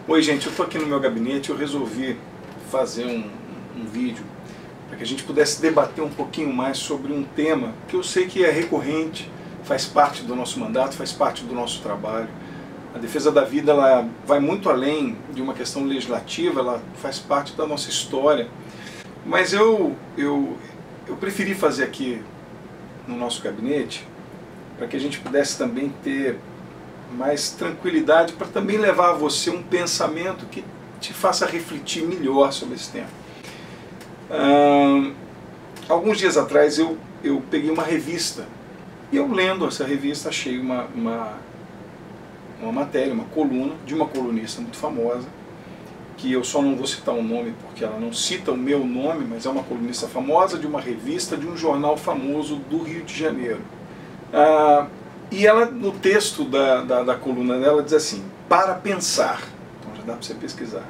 Oi gente, eu estou aqui no meu gabinete, eu resolvi fazer um vídeo para que a gente pudesse debater um pouquinho mais sobre um tema que eu sei que é recorrente, faz parte do nosso mandato, faz parte do nosso trabalho. A defesa da vida ela vai muito além de uma questão legislativa, ela faz parte da nossa história. Mas eu preferi fazer aqui no nosso gabinete para que a gente pudesse também ter mais tranquilidade, para também levar a você um pensamento que te faça refletir melhor sobre esse tema. Alguns dias atrás eu peguei uma revista e eu lendo essa revista achei uma matéria, uma coluna de uma colunista muito famosa, que eu só não vou citar o nome porque ela não cita o meu nome, mas é uma colunista famosa de uma revista, de um jornal famoso do Rio de Janeiro. E ela, no texto da coluna dela, diz assim: para pensar. Então já dá para você pesquisar.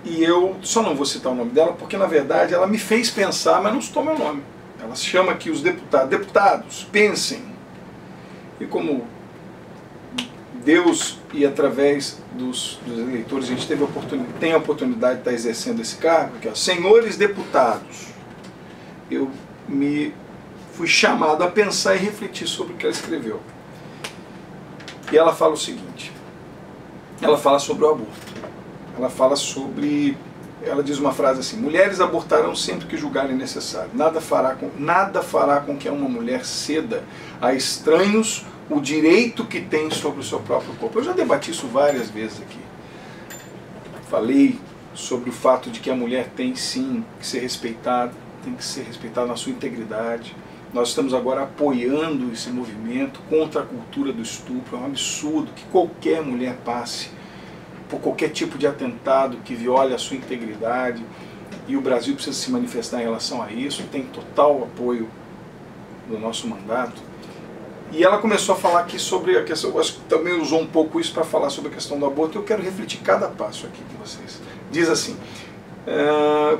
E eu só não vou citar o nome dela porque, na verdade, ela me fez pensar, mas não citou meu nome. Ela chama aqui os deputados: deputados, pensem. E como Deus, e através dos eleitores, a gente tem a oportunidade de estar exercendo esse cargo, aqui, ó, senhores deputados, eu fui chamado a pensar e refletir sobre o que ela escreveu. E ela fala o seguinte, ela fala sobre o aborto. Ela diz uma frase assim: mulheres abortarão sempre que julgarem necessário. Nada fará com que uma mulher ceda a estranhos o direito que tem sobre o seu próprio corpo. Eu já debati isso várias vezes aqui. Falei sobre o fato de que a mulher tem sim que ser respeitada, tem que ser respeitada na sua integridade. Nós estamos agora apoiando esse movimento contra a cultura do estupro. É um absurdo que qualquer mulher passe por qualquer tipo de atentado que viole a sua integridade, e o Brasil precisa se manifestar em relação a isso, tem total apoio do nosso mandato. E ela começou a falar aqui sobre a questão, eu acho que também usou um pouco isso para falar sobre a questão do aborto. Eu quero refletir cada passo aqui com vocês. Diz assim: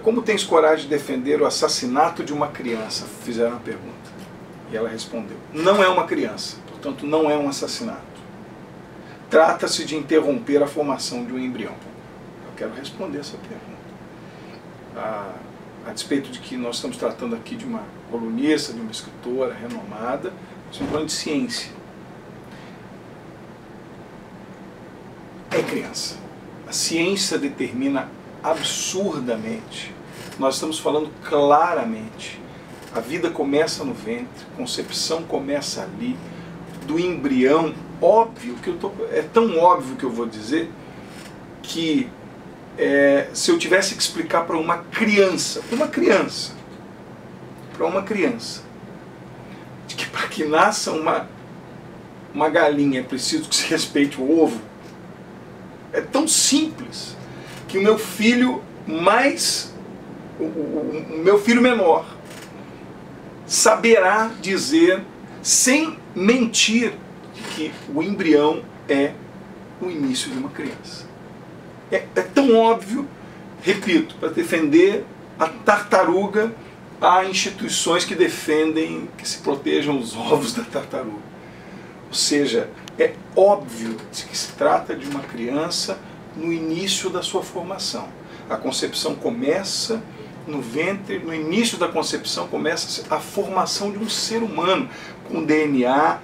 como tens coragem de defender o assassinato de uma criança? Fizeram a pergunta. E ela respondeu: não é uma criança, portanto não é um assassinato. Trata-se de interromper a formação de um embrião. Eu quero responder essa pergunta. A despeito de que nós estamos tratando aqui de uma colunista, de uma escritora renomada, estamos falando de ciência. É criança. A ciência determina absurdamente. Nós estamos falando claramente. A vida começa no ventre, a concepção começa ali, do embrião. Óbvio que é tão óbvio que eu vou dizer que se eu tivesse que explicar para uma criança, de que para que nasça uma galinha é preciso que se respeite o ovo, é tão simples que o meu filho o meu filho menor saberá dizer sem mentir que o embrião é o início de uma criança. É tão óbvio, repito, para defender a tartaruga, há instituições que defendem que se protejam os ovos da tartaruga. Ou seja, é óbvio que se trata de uma criança no início da sua formação. A concepção começa no ventre, no início da concepção começa a formação de um ser humano, com DNA,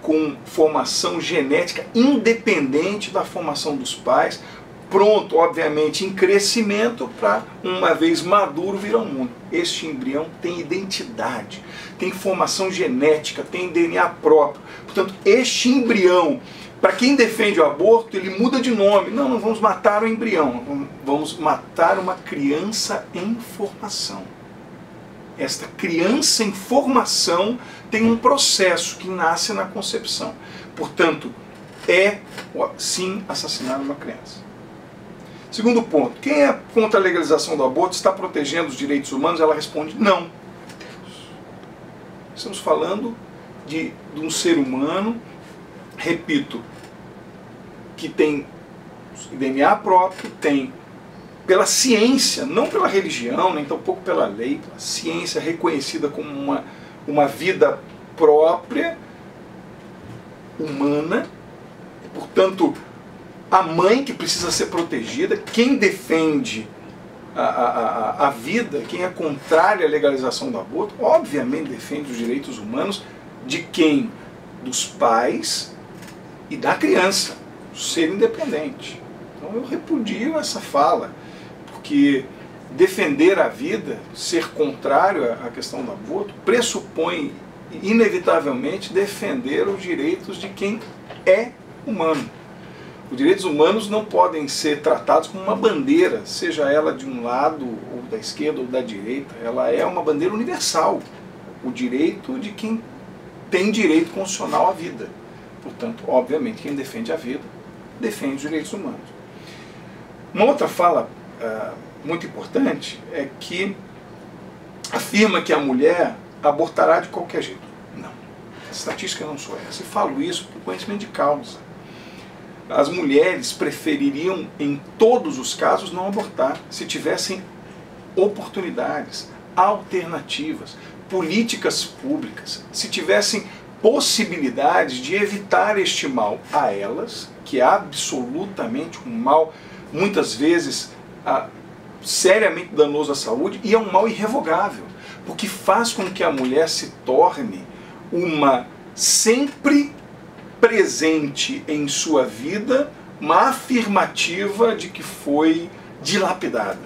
com formação genética independente da formação dos pais, pronto, obviamente, em crescimento para, uma vez maduro, vir ao mundo. Este embrião tem identidade, tem formação genética, tem DNA próprio. Portanto, este embrião, para quem defende o aborto, ele muda de nome. Não, não vamos matar o embrião, vamos matar uma criança em formação. Esta criança em formação tem um processo que nasce na concepção. Portanto, sim assassinar uma criança. Segundo ponto: quem é contra a legalização do aborto está protegendo os direitos humanos? Ela responde: não. Estamos falando de um ser humano, repito, que tem DNA próprio, tem, pela ciência, não pela religião, nem tampouco pela lei, pela ciência, reconhecida como uma vida própria, humana, e, portanto, a mãe que precisa ser protegida, quem defende a vida, quem é contrário à legalização do aborto, obviamente defende os direitos humanos de quem? Dos pais e da criança, ser independente. Então eu repudio essa fala, porque defender a vida, ser contrário à questão do aborto, pressupõe inevitavelmente defender os direitos de quem é humano. Os direitos humanos não podem ser tratados como uma bandeira, seja ela de um lado, ou da esquerda, ou da direita. Ela é uma bandeira universal. O direito de quem tem direito constitucional à vida. Portanto, obviamente, quem defende a vida, defende os direitos humanos. Uma outra fala muito importante é que afirma que a mulher abortará de qualquer jeito. Não. A estatística não sou essa. E falo isso por conhecimento de causa. As mulheres prefeririam, em todos os casos, não abortar, se tivessem oportunidades, alternativas, políticas públicas, se tivessem possibilidades de evitar este mal a elas, que é absolutamente um mal, muitas vezes, seriamente danoso à saúde, e é um mal irrevogável, porque faz com que a mulher se torne uma sempre presente em sua vida, uma afirmativa de que foi dilapidada,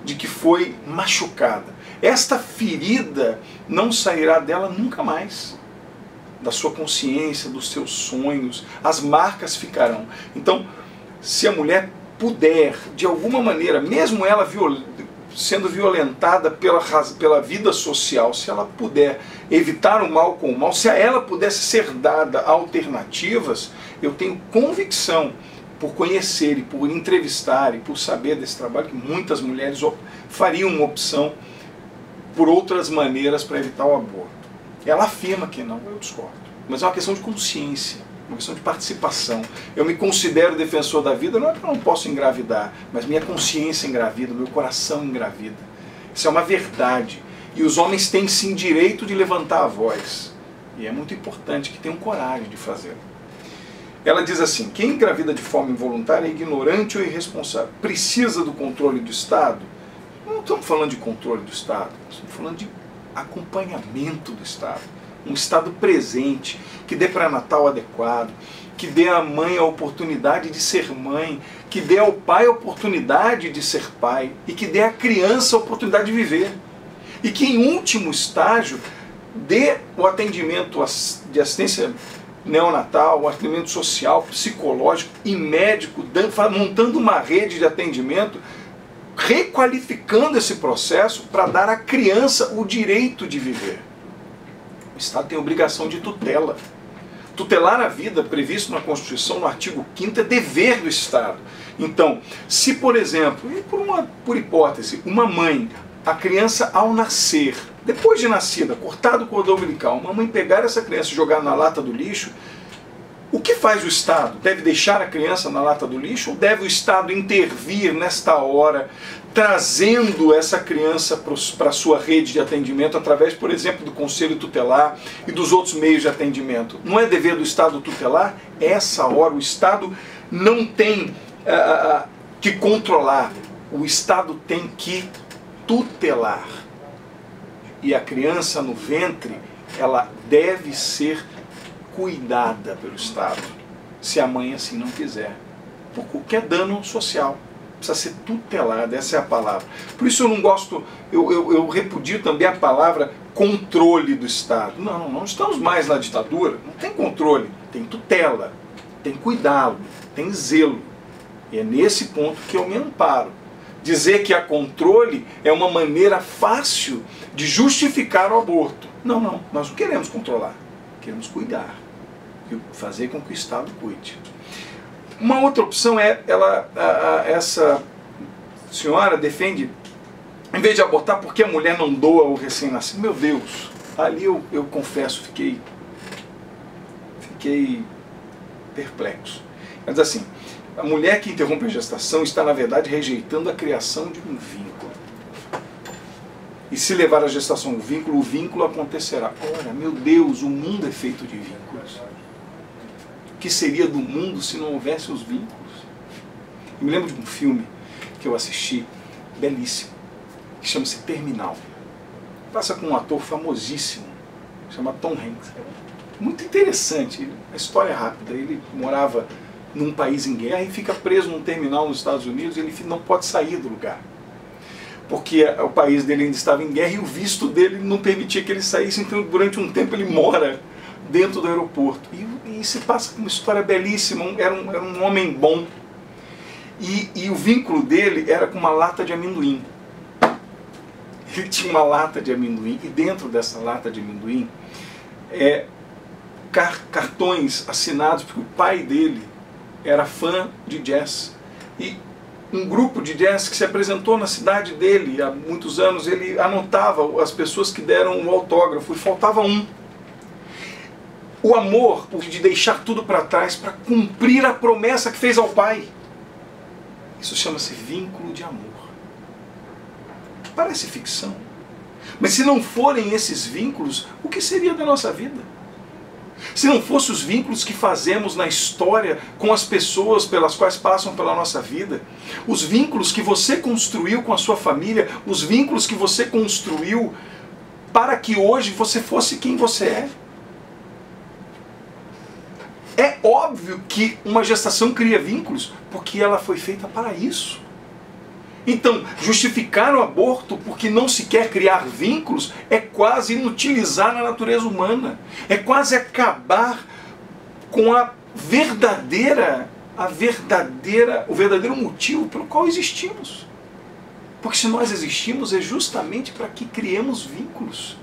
de que foi machucada. Esta ferida não sairá dela nunca mais, da sua consciência, dos seus sonhos, as marcas ficarão. Então, se a mulher puder, de alguma maneira, mesmo ela sendo violentada pela vida social, se ela puder evitar o mal com o mal, se a ela pudesse ser dada alternativas, eu tenho convicção, por conhecer e por entrevistar e por saber desse trabalho, que muitas mulheres fariam uma opção por outras maneiras para evitar o aborto. Ela afirma que não, eu discordo. Mas é uma questão de consciência, uma questão de participação. Eu me considero defensor da vida, não é que eu não posso engravidar, mas minha consciência engravida, meu coração engravida. Isso é uma verdade. E os homens têm sim direito de levantar a voz. E é muito importante que tenham coragem de fazê-lo. Ela diz assim: quem engravida de forma involuntária é ignorante ou irresponsável. Precisa do controle do Estado? Não estamos falando de controle do Estado, estamos falando de acompanhamento do Estado. Um Estado presente, que dê pré-natal adequado, que dê à mãe a oportunidade de ser mãe, que dê ao pai a oportunidade de ser pai e que dê à criança a oportunidade de viver. E que, em último estágio, dê o atendimento de assistência neonatal, o atendimento social, psicológico e médico, montando uma rede de atendimento, requalificando esse processo para dar à criança o direito de viver. O Estado tem obrigação de tutela. Tutelar a vida, previsto na Constituição, no artigo 5º, é dever do Estado. Então, se, por exemplo, e por hipótese, uma mãe, a criança ao nascer, depois de nascida, cortado o cordão umbilical, uma mãe pegar essa criança e jogar na lata do lixo, o que faz o Estado? Deve deixar a criança na lata do lixo ou deve o Estado intervir nesta hora, trazendo essa criança para a sua rede de atendimento através, por exemplo, do Conselho Tutelar e dos outros meios de atendimento? Não é dever do Estado tutelar? Essa hora o Estado não tem que controlar, o Estado tem que tutelar. E a criança no ventre, ela deve ser cuidada pelo Estado, se a mãe assim não quiser, por qualquer dano social. Precisa ser tutelada, essa é a palavra. Por isso eu não gosto, eu repudio também a palavra controle do Estado. Não estamos mais na ditadura, não tem controle, tem tutela, tem cuidado, tem zelo. E é nesse ponto que eu me amparo. Dizer que há controle é uma maneira fácil de justificar o aborto. Não, nós não queremos controlar, queremos cuidar. E fazer com que o Estado cuide. Uma outra opção é, essa senhora defende, em vez de abortar, porque a mulher não doa o recém-nascido. Meu Deus, ali eu confesso, fiquei perplexo. Mas assim, a mulher que interrompe a gestação está, na verdade, rejeitando a criação de um vínculo. E se levar a gestação o vínculo acontecerá. Ora, meu Deus, o mundo é feito de vínculos. O que seria do mundo se não houvesse os vínculos? Eu me lembro de um filme que eu assisti, belíssimo, que chama-se Terminal. Passa com um ator famosíssimo, chama Tom Hanks. Muito interessante, a história é rápida. Ele morava num país em guerra e fica preso num terminal nos Estados Unidos e ele não pode sair do lugar. Porque o país dele ainda estava em guerra e o visto dele não permitia que ele saísse, então durante um tempo ele mora dentro do aeroporto. E se passa com uma história belíssima, era um homem bom. E o vínculo dele era com uma lata de amendoim. Ele tinha uma lata de amendoim e dentro dessa lata de amendoim cartões assinados, porque o pai dele era fã de jazz. E um grupo de jazz que se apresentou na cidade dele há muitos anos, ele anotava as pessoas que deram o autógrafo e faltava um. O amor de deixar tudo para trás para cumprir a promessa que fez ao pai. Isso chama-se vínculo de amor. Parece ficção. Mas se não forem esses vínculos, o que seria da nossa vida? Se não fossem os vínculos que fazemos na história com as pessoas pelas quais passam pela nossa vida, os vínculos que você construiu com a sua família, os vínculos que você construiu para que hoje você fosse quem você é. É óbvio que uma gestação cria vínculos, porque ela foi feita para isso. Então, justificar o aborto porque não se quer criar vínculos é quase inutilizar a natureza humana. É quase acabar com o verdadeiro motivo pelo qual existimos. Porque se nós existimos é justamente para que criemos vínculos.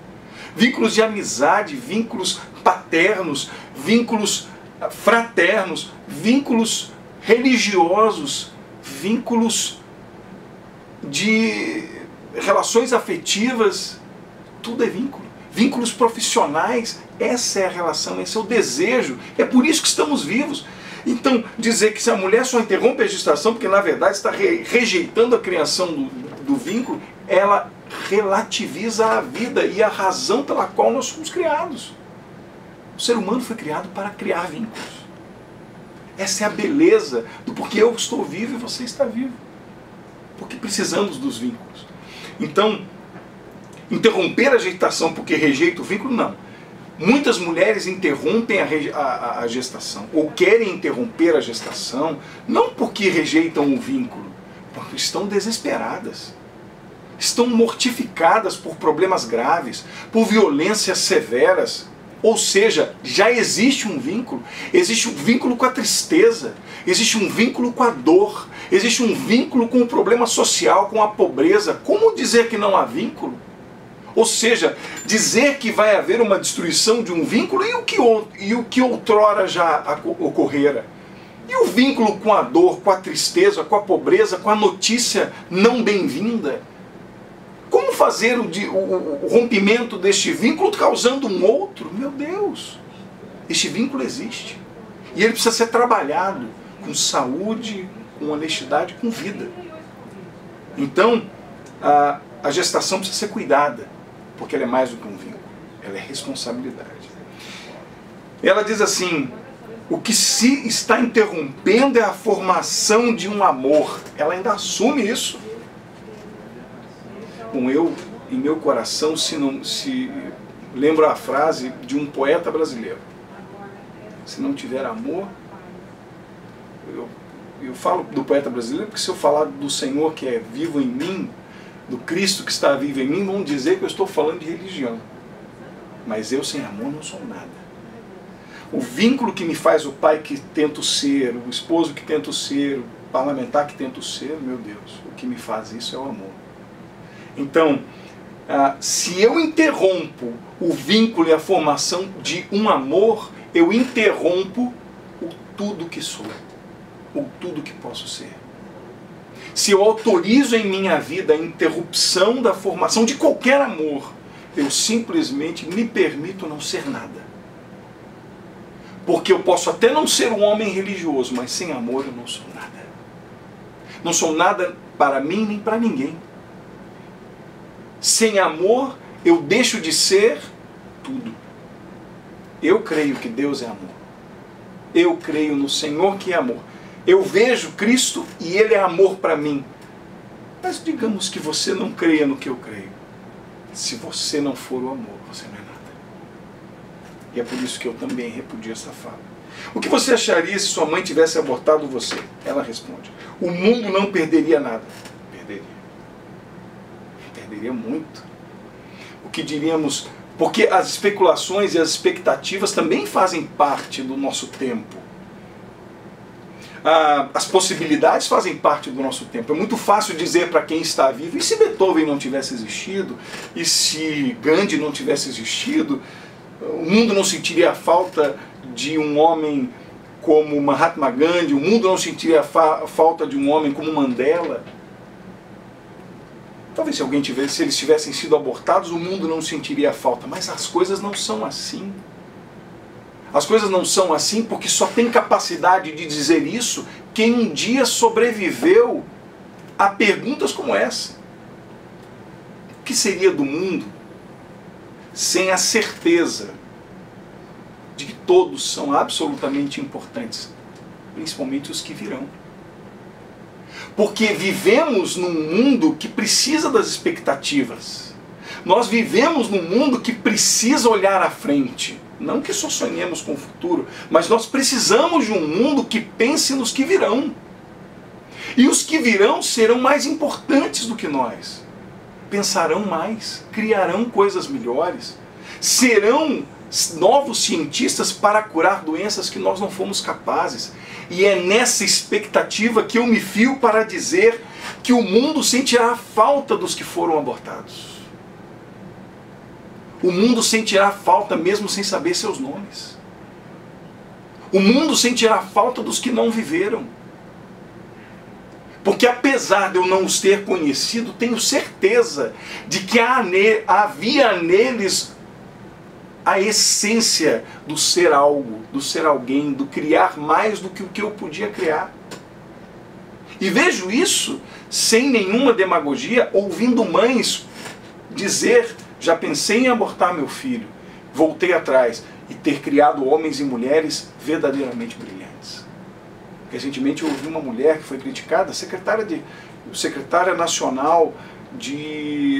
Vínculos de amizade, vínculos paternos, vínculos fraternos, vínculos religiosos, vínculos de relações afetivas, tudo é vínculo. Vínculos profissionais, essa é a relação, esse é o desejo, é por isso que estamos vivos. Então, dizer que se a mulher só interrompe a gestação, porque na verdade está rejeitando a criação do vínculo, ela relativiza a vida e a razão pela qual nós somos criados. O ser humano foi criado para criar vínculos. Essa é a beleza do porquê eu estou vivo e você está vivo. Porque precisamos dos vínculos. Então, interromper a gestação porque rejeita o vínculo, não. Muitas mulheres interrompem a gestação, ou querem interromper a gestação, não porque rejeitam o vínculo, porque estão desesperadas. Estão mortificadas por problemas graves, por violências severas. Ou seja, já existe um vínculo com a tristeza, existe um vínculo com a dor, existe um vínculo com o problema social, com a pobreza. Como dizer que não há vínculo? Ou seja, dizer que vai haver uma destruição de um vínculo e o que outrora já ocorrera. E o vínculo com a dor, com a tristeza, com a pobreza, com a notícia não bem-vinda? Como fazer o rompimento deste vínculo causando um outro? Meu Deus! Este vínculo existe. E ele precisa ser trabalhado com saúde, com honestidade, com vida. Então, a gestação precisa ser cuidada, porque ela é mais do que um vínculo. Ela é responsabilidade. Ela diz assim, o que se está interrompendo é a formação de um amor. Ela ainda assume isso. Com eu, em meu coração, se lembro a frase de um poeta brasileiro. Se não tiver amor, eu falo do poeta brasileiro porque se eu falar do Senhor que é vivo em mim, do Cristo que está vivo em mim, vão dizer que eu estou falando de religião. Mas eu sem amor não sou nada. O vínculo que me faz o pai que tento ser, o esposo que tento ser, o parlamentar que tento ser, meu Deus, o que me faz isso é o amor. Então, se eu interrompo o vínculo e a formação de um amor, eu interrompo o tudo que sou, o tudo que posso ser. Se eu autorizo em minha vida a interrupção da formação de qualquer amor, eu simplesmente me permito não ser nada. Porque eu posso até não ser um homem religioso, mas sem amor eu não sou nada. Não sou nada para mim nem para ninguém. Sem amor, eu deixo de ser tudo. Eu creio que Deus é amor. Eu creio no Senhor que é amor. Eu vejo Cristo e Ele é amor para mim. Mas digamos que você não creia no que eu creio. Se você não for o amor, você não é nada. E é por isso que eu também repudio essa fala. O que você acharia se sua mãe tivesse abortado você? Ela responde: o mundo não perderia nada. Perderia. Perderia muito. O que diríamos... Porque as especulações e as expectativas também fazem parte do nosso tempo. As possibilidades fazem parte do nosso tempo. É muito fácil dizer para quem está vivo: e se Beethoven não tivesse existido? E se Gandhi não tivesse existido? O mundo não sentiria a falta de um homem como Mahatma Gandhi? O mundo não sentiria a falta de um homem como Mandela? Talvez se eles tivessem sido abortados, o mundo não sentiria a falta. Mas as coisas não são assim. As coisas não são assim porque só tem capacidade de dizer isso quem um dia sobreviveu a perguntas como essa. O que seria do mundo sem a certeza de que todos são absolutamente importantes, principalmente os que virão? Porque vivemos num mundo que precisa das expectativas. Nós vivemos num mundo que precisa olhar à frente. Não que só sonhemos com o futuro, mas nós precisamos de um mundo que pense nos que virão. E os que virão serão mais importantes do que nós. Pensarão mais, criarão coisas melhores, serão novos cientistas para curar doenças que nós não fomos capazes. E é nessa expectativa que eu me fio para dizer que o mundo sentirá a falta dos que foram abortados. O mundo sentirá falta mesmo sem saber seus nomes. O mundo sentirá falta dos que não viveram. Porque apesar de eu não os ter conhecido, tenho certeza de que havia neles a essência do ser algo, do ser alguém, do criar mais do que o que eu podia criar. E vejo isso sem nenhuma demagogia, ouvindo mães dizer: já pensei em abortar meu filho, voltei atrás, e ter criado homens e mulheres verdadeiramente brilhantes. Recentemente eu ouvi uma mulher que foi criticada, secretária nacional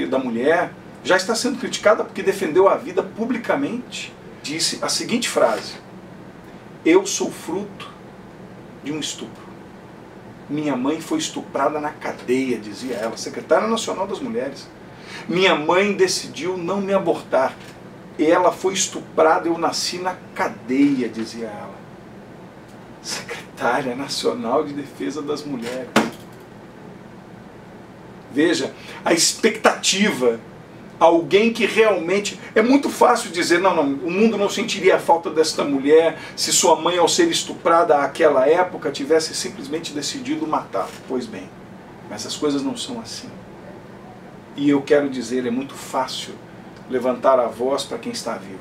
da mulher, já está sendo criticada porque defendeu a vida publicamente. Disse a seguinte frase: eu sou fruto de um estupro. Minha mãe foi estuprada na cadeia, dizia ela, secretária nacional das mulheres. Minha mãe decidiu não me abortar. Ela foi estuprada, eu nasci na cadeia, dizia ela. Secretária Nacional de Defesa das Mulheres. Veja, a expectativa. Alguém que realmente... É muito fácil dizer: não, o mundo não sentiria a falta desta mulher se sua mãe, ao ser estuprada àquela época, tivesse simplesmente decidido matar. Pois bem, mas as coisas não são assim. E eu quero dizer, é muito fácil levantar a voz para quem está vivo.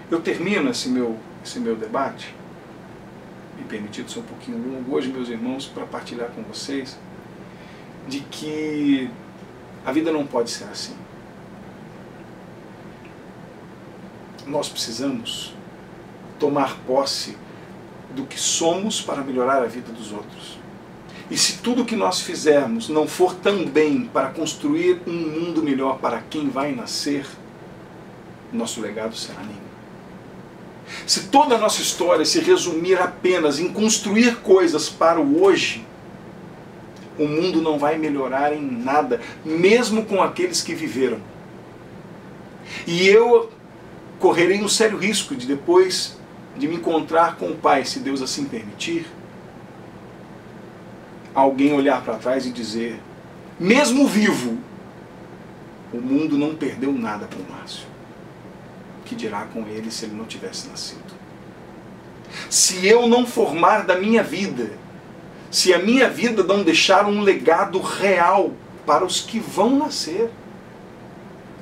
Eu termino esse meu debate, me permitido ser um pouquinho longo hoje, meus irmãos, para partilhar com vocês, de que a vida não pode ser assim. Nós precisamos tomar posse do que somos para melhorar a vida dos outros. E se tudo que nós fizermos não for também para construir um mundo melhor para quem vai nascer, nosso legado será nenhum. Se toda a nossa história se resumir apenas em construir coisas para o hoje, o mundo não vai melhorar em nada, mesmo com aqueles que viveram. E eu correrei um sério risco de, depois de me encontrar com o Pai, se Deus assim permitir, alguém olhar para trás e dizer: mesmo vivo, o mundo não perdeu nada com o Márcio. O que dirá com ele se ele não tivesse nascido? Se eu não formar da minha vida, se a minha vida não deixar um legado real para os que vão nascer,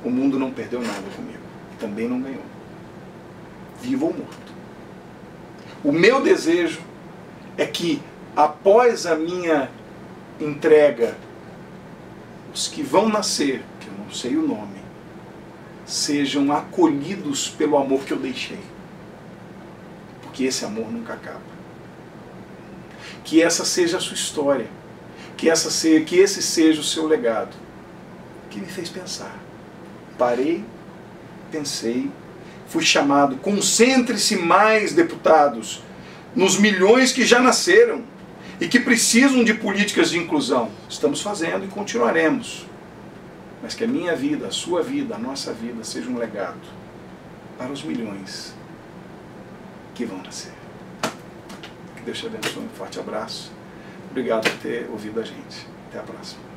o mundo não perdeu nada comigo, também não ganhou, vivo ou morto. O meu desejo é que, após a minha entrega, os que vão nascer, que eu não sei o nome, sejam acolhidos pelo amor que eu deixei. Porque esse amor nunca acaba. Que essa seja a sua história, que esse seja o seu legado. Que me fez pensar. Parei, pensei, fui chamado, concentre-se mais, deputados, nos milhões que já nasceram e que precisam de políticas de inclusão. Estamos fazendo e continuaremos. Mas que a minha vida, a sua vida, a nossa vida seja um legado para os milhões que vão nascer. Que Deus te abençoe. Um forte abraço. Obrigado por ter ouvido a gente. Até a próxima.